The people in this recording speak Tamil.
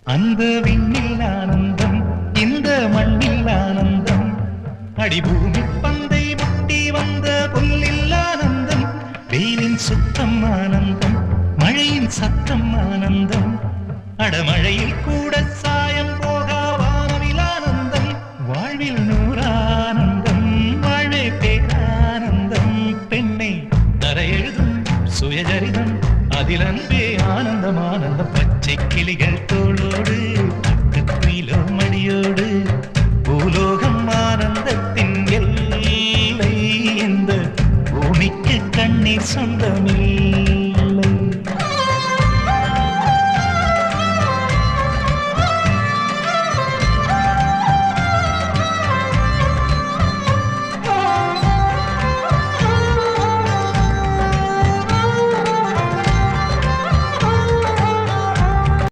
அந்த விண்ணில் ஆனந்தம் இந்த மண்ணில் ஆனந்தம் அடிபூமி பந்தை முட்டி வந்த புல்லில் ஆனந்தம் வெயிலின் சுத்தம் ஆனந்தம் மழையின் சத்தம் ஆனந்தம் அடமழையில் கூட சாயம் போகா வானவில் ஆனந்தம் வாழ்வில் நூறானந்தம் வாழ்வே பேரானந்தம் பெண்ணை தர எழுதும் சுயஜரிதம் அதில் அன்பே ஆனந்தம் ஆனந்தம் பச்சை கிளிகள் தோள்